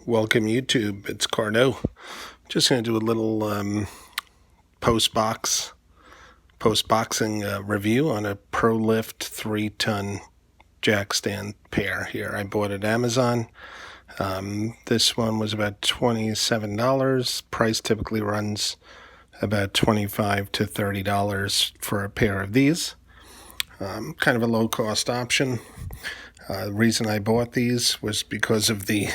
Welcome YouTube, it's Cardo. Just going to do a little post-boxing review on a ProLift 3-ton jack stand pair here. I bought at Amazon. This one was about $27. Price typically runs about $25 to $30 for a pair of these. Kind of a low-cost option. The reason I bought these was because of the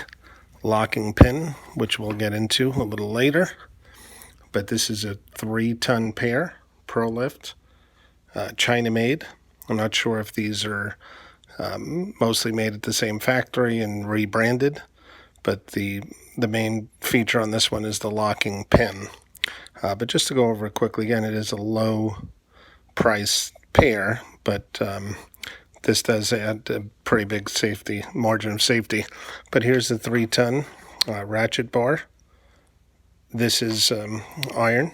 locking pin, which we'll get into a little later. But this is a 3-ton pair, ProLift, China made. I'm not sure if these are mostly made at the same factory and rebranded, but the main feature on this one is the locking pin. But just to go over it quickly, again, it is a low price pair, but this does add a pretty big margin of safety. But here's the 3-ton ratchet bar. This is iron.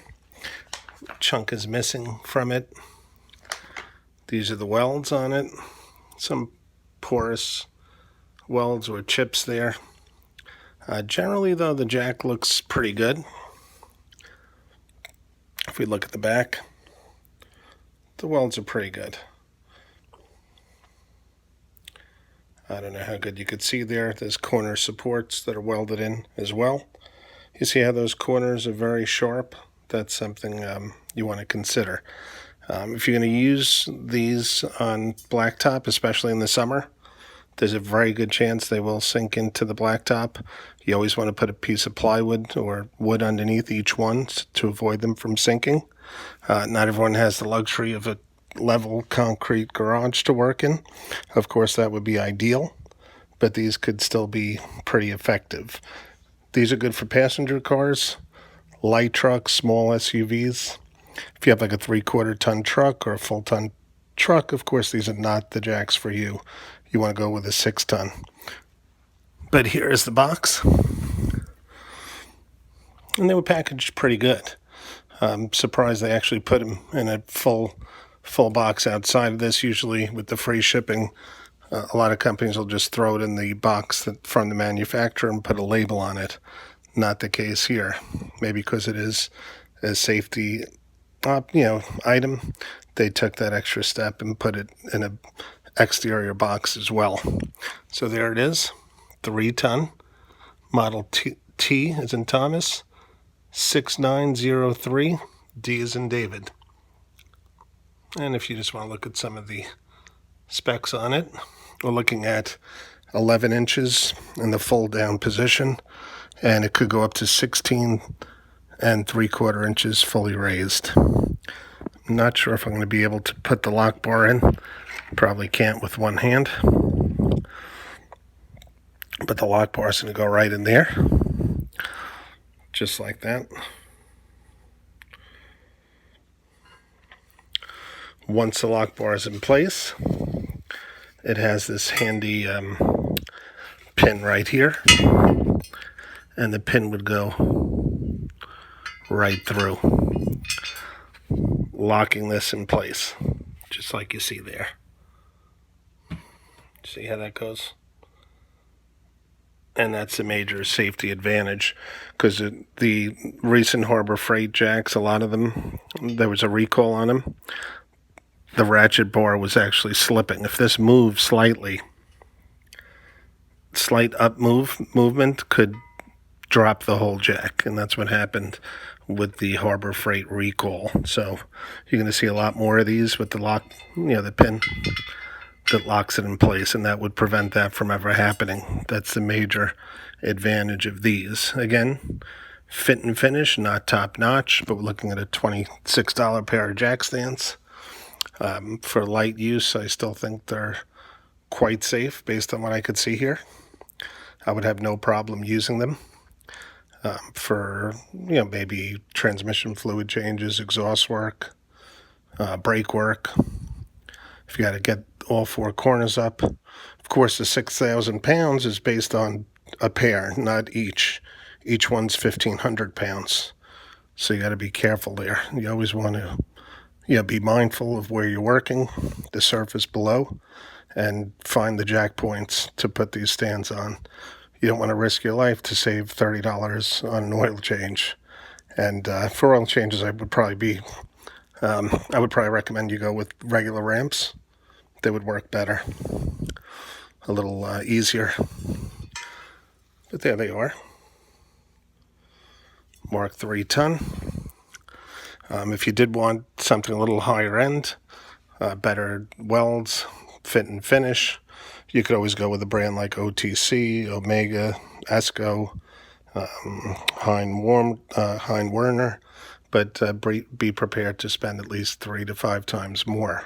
Chunk is missing from it. These are the welds on it. Some porous welds or chips there. Generally, though, the jack looks pretty good. If we look at the back, the welds are pretty good. I don't know how good you could see there. There's corner supports that are welded in as well. You see how those corners are very sharp? That's something you want to consider. If you're going to use these on blacktop, especially in the summer, there's a very good chance they will sink into the blacktop. You always want to put a piece of plywood or wood underneath each one to avoid them from sinking. Not everyone has the luxury of a level concrete garage to work in. Of course, that would be ideal, but these could still be pretty effective. These are good for passenger cars, light trucks, small SUVs. If you have like a 3/4 ton truck or a full ton truck, of course, these are not the jacks for you. You want to go with a 6-ton. But here is the box. And they were packaged pretty good. I'm surprised they actually put them in a full box outside of this. Usually with the free shipping, a lot of companies will just throw it in the box from the manufacturer and put a label on it. Not the case here. Maybe because it is a safety item, they took that extra step and put it in an exterior box as well. So there it is, 3-ton, model T as in Thomas, 6903, D as in David. And if you just want to look at some of the specs on it, we're looking at 11 inches in the full down position, and it could go up to 16 3/4 inches fully raised. I'm not sure if I'm going to be able to put the lock bar in. Probably can't with one hand. But the lock bar is going to go right in there. Just like that. Once the lock bar is in place, it has this handy pin right here. And the pin would go right through, locking this in place, just like you see there. See how that goes? And that's a major safety advantage, because the recent Harbor Freight jacks, a lot of them, there was a recall on them. The ratchet bar was actually slipping. If this moves slightly, slight up movement could drop the whole jack, and that's what happened with the Harbor Freight recall. So you're going to see a lot more of these with the lock, the pin that locks it in place, and that would prevent that from ever happening. That's the major advantage of these. Again, fit and finish, not top notch, but we're looking at a $26 pair of jack stands. For light use, I still think they're quite safe based on what I could see here. I would have no problem using them for, maybe transmission fluid changes, exhaust work, brake work. If you got to get all 4 corners up. Of course, the 6,000 pounds is based on a pair, not each. Each one's 1,500 pounds. So you got to be careful there. You always want to be mindful of where you're working, the surface below, and find the jack points to put these stands on. you don't want to risk your life to save $30 on an oil change. And for oil changes, I would probably recommend you go with regular ramps. They would work better, a little easier. But there they are. Mark 3 ton. If you did want something a little higher end, better welds, fit and finish, you could always go with a brand like OTC, Omega, Esco, Hein Werner, but be prepared to spend at least 3 to 5 times more.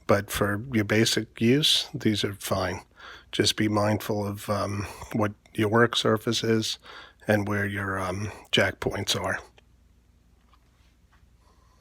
But for your basic use, these are fine. Just be mindful of what your work surface is and where your jack points are.